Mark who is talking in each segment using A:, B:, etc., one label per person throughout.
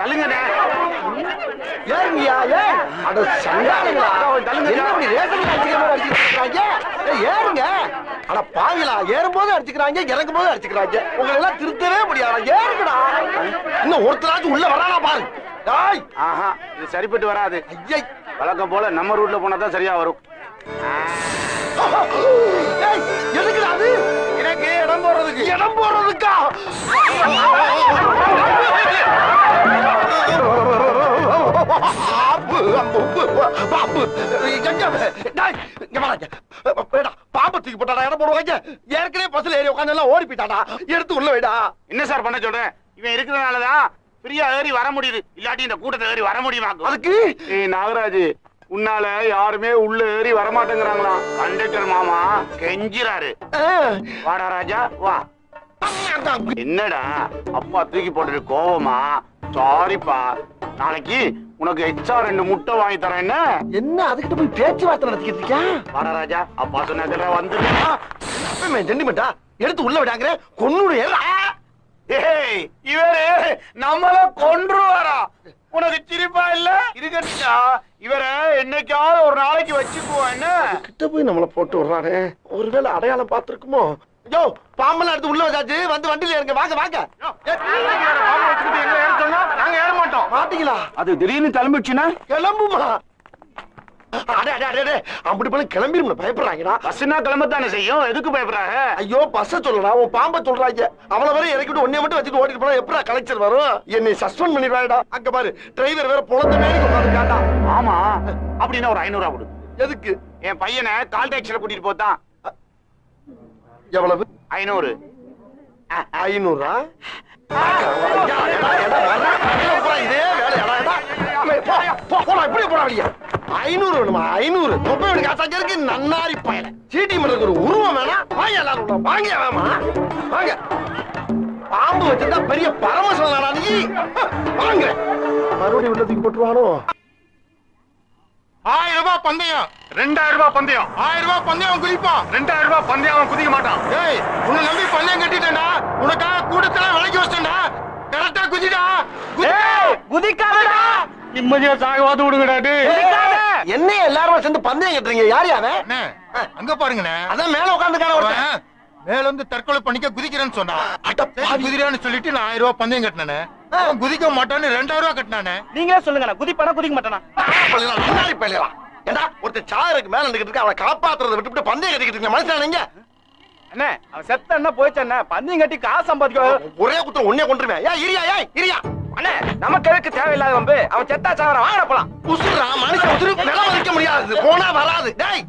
A: தள்ளுங்கண்ணே.
B: ஏறுங்கய்யா, ஏன்? அட சண்டாளங்களா, என்ன இப்படி ரேஷன் அடிச்சுக்கிற மாதிரி அடிச்சுக்கிறாங்க? ஏறுங்க. அட பாவிகளா, ஏறும்போது அடிச்சுக்கிறாங்க, இறங்கும் போது அடிச்சுக்கிறாங்க. உங்களை எல்லாம் திருத்தவே முடியாது. ஏறுங்கடா. இன்னும் ஒருத்தராச்சும் உள்ள வரானா பாரு. டாய்.
A: ஆஹா, இது சரிப்பட்டு வராது.
B: ஐயை.
A: வழக்கம் போல நம்ம ரூட்ல போனா தான் சரியா வரும்.
B: ஏய், எதுக்குடா அது?
A: எனக்கு இடம் போறதுக்கு.
B: இடம் போடுறதுக்கா? பாம்பு தூக்கி போட்டாடா, இடம் போடுவாங்க. ஏற்கனவே பஸ்ல ஏறி உட்காந்து எல்லாம் ஓடி போயிட்டாடா. எடுத்து உள்ள வைடா.
A: என்ன சார் பண்ண சொல்றேன்? இவன் இருக்கிறதுனாலதான் ஃப்ரீயா ஏறி வர முடியுது. இல்லாட்டி இந்த கூட்டத்தை ஏறி வர முடியுமா?
B: அதுக்கு
A: நாகராஜ், உன்னால யாருமே உள்ள ஏறி வரமாட்டேங்கிறாங்களாம். கண்டக்டர் மாமா கெஞ்சிராரு. வாடா ராஜா வா. என்னடா அப்பா தூக்கி போட்டு கோவமா? சாரிப்பா, நாளைக்கு உனக்கு எக்ஸ்ட்ரா 2 முட்டை வாங்கி தரேன். என்ன
B: என்ன அதுக்கிட்ட போய் பேச்சுவார்த்தை நடத்திக்கிட்டு இருக்கியா?
A: வாடா ராஜா, அப்பா சொன்ன வந்து
B: ஜெண்டிமெண்டா எடுத்து உள்ள விடாங்க. கொன்னுடு.
A: ஏய், இவரு நம்மள கொன்றுவாரா? உனக்கு சிரிப்பா இல்ல? இருக்கட்டா, இவரை என்னைக்காவது ஒரு நாளைக்கு வச்சுக்குவோம். என்ன
B: கிட்ட போய் நம்மள போட்டு விடுறாரு. ஒருவேளை அடையாளம் பார்த்திருக்குமோ? யோ, பாம்பெல்லாம் எடுத்து உள்ள வச்சாச்சு. வந்து வண்டியில இருங்க. வாங்க வாங்க.
A: நாங்க ஏற மாட்டோம்.
B: மாட்டீங்களா?
A: அது திடீர்னு கிளம்பிடுச்சுன்னா
B: கிளம்புமா? அடே அடே அடே, அப்படி பண்ண கிளம்பிரும். பயப்படுறாங்கடா.
A: பஸ்னா கிளம்பத்தானே செய்யும். எதுக்கு பயப்படுறாங்க?
B: ஐயோ, பஸ்ஸ சொல்லடா, உன் பாம்ப சொல்றாங்க. அவள வரை இறக்கிட்டு ஒன்னே மட்டும் வச்சுட்டு ஓடிட்டு போனா எப்படா கலெக்டர் வரும்? என்னை சஸ்பெண்ட் பண்ணிடுவாடா. அங்க பாரு, டிரைவர் வேற புலந்த மாதிரி உட்காந்துருக்காண்டா.
A: ஆமா, அப்படின்னா ஒரு 500 கொடு.
B: எதுக்கு?
A: என் பையனை கால் டாக்ஸில கூட்டிட்டு போதான்.
B: எவ்வளவு?
A: 500.
B: 500? இதே வேலையாடா. இப்படி போடா வெளியா. 500 வேணுமா? 500 தொப்பை காசாங்க இருக்கு. நன்னாரி பயல சீட்டி மண்ணுக்கு ஒரு உருவம் வேணா? வாங்க எல்லாரும் வாங்க. வேமா வாங்க. பாம்பு வச்சிருந்தா பெரிய பரமசிவனாடா நீ. வாங்க. மறுபடியும் உள்ளதுக்கு போட்டுருவானோ?
A: 1000 ரூபாய் பந்தயம். 2000 ரூபாய் பந்தயம். 1000 ரூபாய் பந்தயம் குதிப்பான். 2000 ரூபாய் பந்தயம் அவன் குதிக்க மாட்டான். ஏய், உன்னை நம்பி பந்தயம் கட்டிட்டேன்டா. உனக்காக கூட்டத்துல விலைக்கு வச்சிட்டேன்டா. கரெக்டா குதிடா.
B: குதிக்காதடா.
A: நிம்மதியா சாகவாது விடுங்கடா.
B: என்ன எல்லாரும் சேர்ந்து பந்தயம் கட்டுறீங்க? யார் யாரு?
A: அங்க பாருங்கண்ணே,
B: அதான் மேல உட்காந்துக்கான ஒருத்தன்.
A: மேல வந்து தற்கொலை பண்ணிக்க குதிக்கிறேன்னு சொன்னான். குதிரான்னு சொல்லிட்டு நான் 1000 ரூபாய் பந்தயம் கட்டினானே. அவன் குதிக்க மாட்டான்னு 2000 ரூபாய் கட்டினானே.
C: நீங்களே சொல்லுங்க, குதிப்பானா குதிக்க மாட்டானா?
B: முன்னாடி போயிடலாம். ஏண்டா ஒருத்தர் சாருக்கு மேல நின்னுட்டு இருக்க, அவனை காப்பாத்துறதை விட்டுவிட்டு பந்தயம் கட்டிக்கிட்டு இருக்க மனுஷன் நீங்க?
C: அண்ணே, அவன் செத்த என்ன போயிச்சு அண்ணே. பந்தயம் கட்டி காசு சம்பாதிக்க
B: ஒரே குத்தம் ஒன்னே கொண்டுருவேன். ஏன் இரியா? ஏன் இரியா?
C: அண்ணே, நமக்கு எதுக்கு தேவையில்லாத வம்பு? அவன் செத்தா சாவறான், வாங்கடா போலாம்.
B: உசுரா மனுஷன் உசுரு நிலம் வைக்க முடியாது. போனா வராது. டேய்,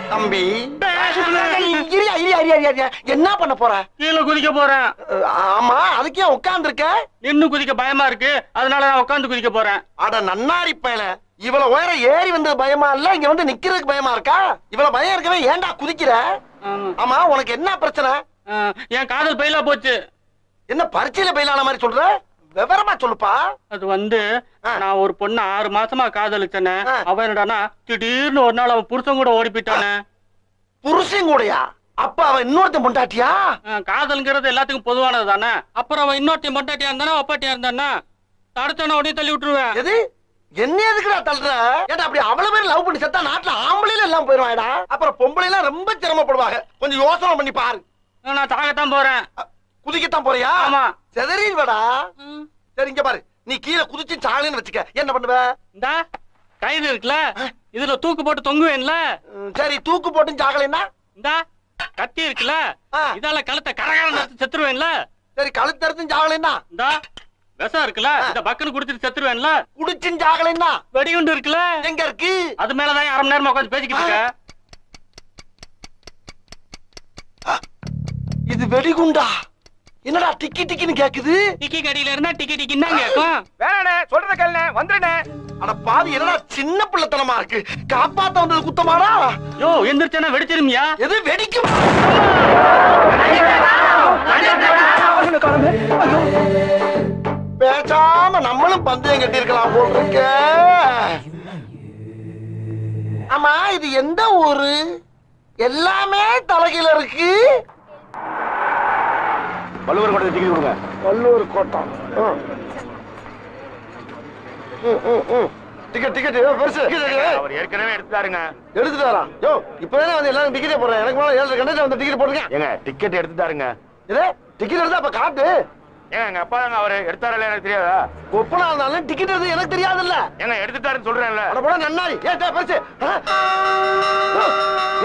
B: தம்பி இரியா இரியா இரியா இரியா. என்ன பண்ண போற?
C: கீழே குதிக்க போறேன்.
B: ஆமா, அதுக்கே உட்கார்ந்து இருக்க?
C: நின்னு குதிக்க பயமா இருக்கு, அதனால நான் உட்கார்ந்து குதிக்க போறேன்.
B: அட நன்னாரி பயல, இவ்வளவு உயரம் ஏறி வந்தது பயமா இல்ல, இங்க வந்து நிக்கிறதுக்கு பயமா இருக்கா? இவ்வளவு பயம் இருக்கவே ஏன்டா குதிக்கிற? ஆமா, உனக்கு என்ன பிரச்சனை?
C: என் காதல் பயிலா போச்சு.
B: என்ன பரீட்சையில பயிலான மாதிரி சொல்ற? விவரமா சொல்லுப்பா.
C: அது வந்து நான் ஒரு பொண்ணு 6 மாசமா காதலிச்சேனே. அவன் என்னடானா திடீர்னு ஒரு நாள் அவன் புருஷன் கூட ஓடி போயிட்டானே.
B: புருஷன் கூடயா? அப்ப அவன் இன்னொருத்தன் பொண்டாட்டியா?
C: காதல்ங்கிறது எல்லாத்துக்கும் பொதுவானது தானே. அப்புறம் அவன் இன்னொருத்தன் பொண்டாட்டியா இருந்தானா அப்பாட்டியா இருந்தானா தடுத்தான உடனே தள்ளி விட்டுருவேன்.
B: எது? என்ன எதுக்குடா தள்ளுற? ஏடா அப்படி அவ்வளவு பேர் லவ் பண்ணி செத்தா நாட்டுல ஆம்பளையில எல்லாம் போயிருவாடா. அப்புறம் பொம்பளை எல்லாம் ரொம்ப சிரமப்படுவாங்க. கொஞ்சம் யோசனை பண்ணி பாரு.
C: நான் சாகத்தான் போறேன்.
B: குதிக்கத்தான் போறியா?
C: ஆமா.
B: செதறிடுவடா. சரி, இங்க பாரு, நீ கீழே குதிச்சு சாகலன்னு வச்சுக்க, என்ன பண்ணுவ?
C: இந்த கயிறு இருக்குல்ல, இதுல தூக்கு போட்டு தொங்குவேன்ல.
B: சரி, தூக்கு போட்டு சாகலைன்னா?
C: இந்த கத்தி இருக்குல்ல, இதால கழுத்தை கரகாரம் நடத்தி செத்துருவேன்ல.
B: சரி, கழுத்தறுத்து சாகலைன்னா?
C: இந்த விஷம் இருக்குல்ல, இந்த பக்குன்னு குடிச்சிட்டு செத்துருவேன்ல.
B: குடிச்சும் சாகலைன்னா?
C: வெடிகுண்டு இருக்குல்ல,
B: எங்க இருக்கு?
C: அது மேலதான் 1/2 மணி நேரமா உட்காந்து பேசிக்கிட்டு இருக்க.
B: இது வெடிகுண்டா? என்னடா டிக்கி டிக்கின்னு கேக்குது?
C: டிக்கி கடியில இருந்தா டிக்கி டிக்கின்னு தான் கேட்கும்.
A: வேணானே, சொல்றத கேளுனே, வந்துடுனே.
B: அட பாவி, என்னடா சின்ன பிள்ளைத்தனமா இருக்கு. காப்பாத்த வந்தது குத்தமாடா?
C: யோ, எந்திரிச்சனா வெடிச்சிருமியா?
B: எது வெடிக்கும்? பேசாம நம்மளும் பந்தயம் கட்டி இருக்கலாம் போல் இருக்க. ஆமா, இது எந்த ஊரு? எல்லாமே தலைகீழ இருக்கு.
A: வள்ளுவர் கோட்டை டிக்கெட் கொடுங்க.
B: வள்ளுவர் கோட்டம். டிக்கெட் டிக்கெட் பெருசு.
A: அவர் ஏற்கனவே எடுத்துட்டாருங்க.
B: எடுத்துட்டாரா? யோ இப்பதானே வந்து எல்லாரும் டிக்கெட்டே போடுறேன். எனக்கு மேல 7 கண்டக்டர் வந்து டிக்கெட் போடுங்க.
A: ஏங்க டிக்கெட் எடுத்துட்டாருங்க.
B: இதே டிக்கெட் எடுத்தா அப்ப காட்டு.
A: ஏங்க எங்க அப்பா தாங்க அவரு எடுத்தாரல எனக்கு தெரியாதா?
B: ஒப்பனா இருந்தாலும் டிக்கெட் எடுத்து எனக்கு தெரியாதுல்ல.
A: ஏங்க எடுத்துட்டாருன்னு சொல்றேன்ல.
B: அட போடா நன்னாரி. பெருசு.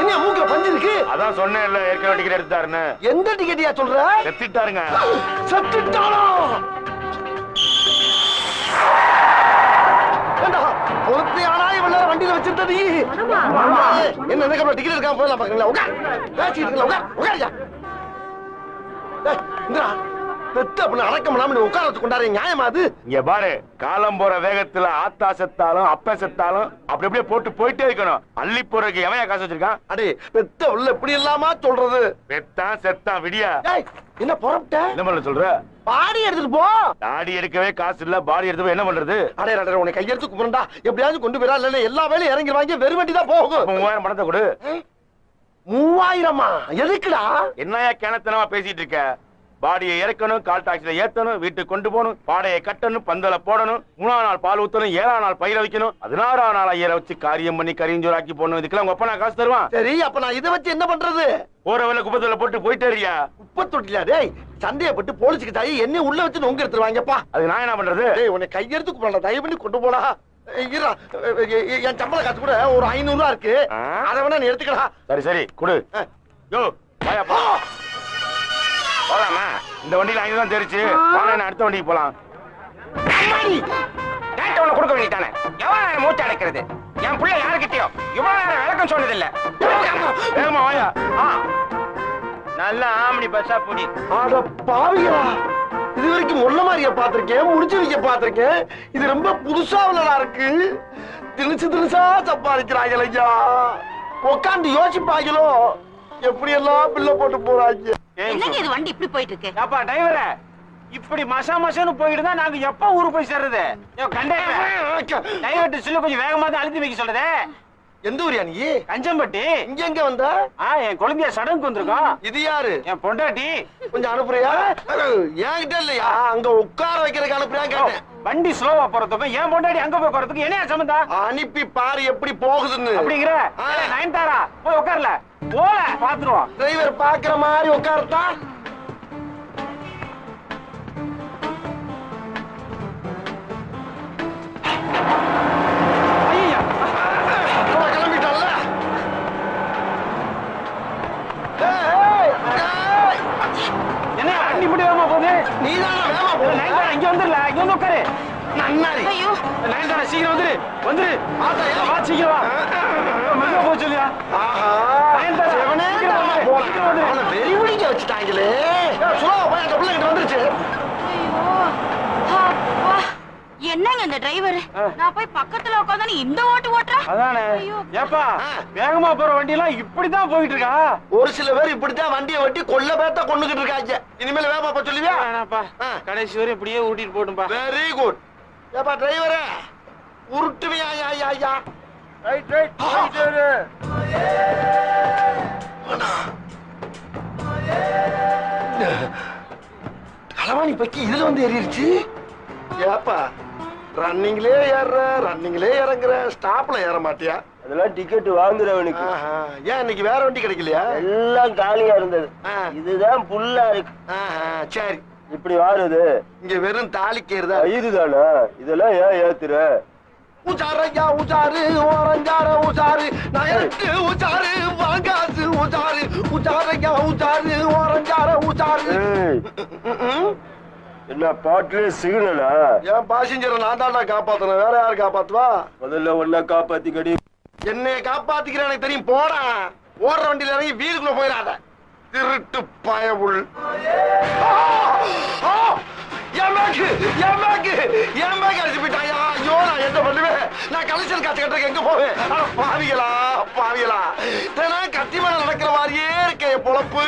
B: என்ன மூக்குல பஞ்சு இருக்கு?
A: அதான் சொன்னேன்ல ஏற்கனவே டிக்கெட் எடுத்துட்டாருன்னு.
B: எந்த டிக்கெட்டியா சொல்ற?
A: செத்துட்டாருங்க.
B: செத்துட்டானா? பொறுத்தையானா இவள வண்டியில வச்சிருந்தது. என்ன எனக்கு டிக்கெட் எடுக்காம போலாம் பாக்குறீங்களா? உட்கார். பேசி இருக்கல உட்கார். உட்காரியா. இந்தா பெத்த அப்படி அடக்கம் இல்லாம உட்கார வச்சு கொண்டாரு. நியாயமா அது?
A: இங்க பாரு, காலம் போற வேகத்துல ஆத்தா செத்தாலும் அப்ப செத்தாலும் அப்படி அப்படியே போட்டு போயிட்டே இருக்கணும். அள்ளி போறதுக்கு எவன் காசு வச்சிருக்கான்?
B: அடே பெத்த உள்ள இப்படி இல்லாம சொல்றது.
A: பெத்தான் செத்தான் விடியா.
B: என்ன புறப்பட்ட?
A: என்ன பண்ண சொல்ற?
B: பாடி எடுத்துட்டு போ.
A: தாடி எடுக்கவே காசு இல்ல, பாடி எடுத்து என்ன பண்றது?
B: அடே அடே உன்னை கையெடுத்து கும்பிரண்டா. எப்படியாவது கொண்டு போயிரா? இல்ல எல்லா வேலையும் இறங்கி வாங்கி வெறும் வண்டி தான் போகும்.
A: 3000 பணத்தை கொடு.
B: 3000மா? எதுக்குடா?
A: என்னையா கிணத்தனமா பேசிட்டு இருக்க? பாடியை இறக்கணும், கால் டாக்ஸில ஏத்தணும், வீட்டுக்கு கொண்டு போகணும், பாடையை கட்டணும், பந்தல போடணும், 3ஆம் நாள் பால் ஊத்தணும், 7ஆம் நாள் பயிர வைக்கணும், 16ஆம் நாள் ஐயரை வச்சு காரியம் பண்ணி கரிஞ்சோராக்கி போடணும். இதுக்கெல்லாம் உங்க அப்பா காசு தருவான்?
B: சரி அப்ப நான் இதை வச்சு என்ன பண்றது?
A: போற வேலை குப்பத்துல போட்டு போயிட்டே இருக்கியா?
B: குப்பை தொட்டில டேய் சந்தேகப்பட்டு போலீஸுக்கு தாயி என்ன உள்ள வச்சு நொங்க எடுத்துருவாங்கப்பா.
A: அது நான் என்ன பண்றது?
B: டேய் உன்னை கையெடுத்து கும்பிரண்டா. தயவு பண்ணி கொண்டு போடா. என் சம்பள காசு கூட ஒரு 500 ரூபா இருக்கு. அதை வேணா நீ எடுத்துக்கடா.
A: சரி சரி கொடு. யோ வாயா போ. போலாமா? இந்த வண்டியில 5 தான் தெரிச்சு. வாங்க நான் அடுத்த வண்டிக்கு போலாம்.
B: அம்மாடி
D: கேட்டவன கொடுக்க வேண்டியதானே. எவ்வளவு நேரம் மூச்சு அடைக்கிறது? என் பிள்ளை யாருக்கிட்டயோ இவ்வளவு நேரம் விளக்கம் சொன்னதில்ல.
A: வேகமா வாயா.
D: நல்ல ஆம்னி பஸ்ஸா புடி.
B: அட பாவிகளா, இது வரைக்கும் முள்ள மாதிரியா பாத்திருக்கேன், முடிச்சு வைக்க பாத்திருக்கேன். இது ரொம்ப புதுசா உள்ளதா இருக்கு. திணிச்சா சம்பாதிக்கிறாங்க ஐயா. உட்காந்து யோசிப்பாங்களோ எப்படி எல்லாம் பில்ல போட்டு போறாங்க.
E: என்னங்க இது வண்டி இப்படி போயிட்டு இருக்கு?
D: அப்பா டிரைவரே, இப்படி மசா மசான்னு போயிட்டு தான் நாங்க எப்ப ஊருக்கு போய் சேர்றது? கண்டக்டர் டிரைவர்ட்ட சொல்லி கொஞ்சம் வேகமா தான் அழுத்தி வைக்க சொல்லுதே.
B: எந்த ஊரியா நீ?
D: கஞ்சம்பட்டி.
B: இங்க எங்க வந்த?
D: என் குழந்தைய சடங்குக்கு வந்திருக்கோம்.
B: இது யாரு?
D: என் பொண்டாட்டி.
B: கொஞ்சம் அனுப்புறியா? என்கிட்ட இல்லையா? அங்க உட்கார வைக்கிறதுக்கு அனுப்புறியா கேட்டேன்.
D: வண்டி ஸ்லோவா போறதுக்கும் என் பொண்டாட்டி அங்க போய் போறதுக்கு என்ன சம்பந்தம்?
B: அனுப்பி பாரு எப்படி போகுதுன்னு.
D: அப்படிங்கிற நயன்தாரா போய் உட்கார்ல போல பாத்துருவோம்.
B: டிரைவர் பாக்குற மாதிரி உட்கார்த்தா கிளம்பிட்டல்ல.
D: என்ன வண்டி இப்படி வேகமா போகுது?
B: நீதான் வேகமா போ.
D: நயன்தாரா இங்க வந்துடல, இங்க வந்து உட்காரு.
B: நன்னாரி.
D: நயன்தாரா சீக்கிரம் வந்துரு வந்துரு. வா சீக்கிரம் வா. மெதுவா போக சொல்லியா?
B: வெறி முடிக்க வச்சுட்டாங்களே. வந்துருச்சு.
E: என்னங்க இந்த டிரைவர்? நான் போய் பக்கத்துல உட்கார்ந்து இந்த ஓட்டு ஓட்டுறா.
D: அதானே. ஏப்பா வேகமா போற வண்டி எல்லாம் இப்படிதான் போயிட்டு இருக்கா?
B: ஒரு சில பேர் இப்படித்தான் வண்டியை வெட்டி கொல்ல பேத்த கொண்டுகிட்டு இருக்காங்க. இனிமேல் வேகமா போ சொல்லுவியா?
D: கடைசி வரை இப்படியே ஊட்டிட்டு போட்டும்பா.
B: Very good. ஏப்பா டிரைவரே உருட்டுவியா? ஐயா
D: ரைட் ரைட்.
B: களவாணி பக்கி இதுல வந்து ஏறிடுச்சு. ஏப்பா ரன்னிங்லே ஏற ரன்னிங்லே இறங்குற, ஸ்டாப்ல ஏற மாட்டியா?
F: அதெல்லாம் டிக்கெட் வாங்குறவனுக்கு.
B: ஏன் இன்னைக்கு வேற வண்டி கிடைக்கலையா?
F: எல்லாம் காலியா இருந்தது. இதுதான் புல்லா இருக்கு.
B: சரி
F: இப்படி வாருது.
B: இங்க வெறும் தாலிக்கேறுதா?
F: இதுதானா? இதெல்லாம் ஏன் ஏத்துற?
B: உச்சாரையா உச்சாரு ஓரஞ்சார உச்சாரு நயத்து உச்சாரு வாங்காசு உச்சாரு உச்சாரையா உச்சாரு ஓரஞ்சார உச்சாரு.
F: என்ன பாட்டுல சிக்னலா?
B: என் பாசஞ்சரை நான் தாண்டா காப்பாத்தணும், வேற யாரு காப்பாத்துவா?
F: முதல்ல ஒன்ன காப்பாத்திக்கடி.
B: என்னைய காப்பாத்திக்கிற எனக்கு தெரியும். போடா, ஓடுற வண்டியில இறங்கி வீட்டுக்குள்ள போயிடாத திருட்டு பயவுள். அடிச்சு போயிட்டாயா? ஐயோ நான் என்ன பண்ணுவேன்? நான் கலெக்ஷன் காசு கட்டுறதுக்கு எங்க போவேன்? பாவிகளா பாவிகளா, கத்தி மேல நடக்கிற மாதிரியே இருக்க பொழப்பு.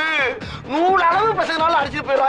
B: 100 அளவு பசங்களால அடிச்சுட்டு போயிடா.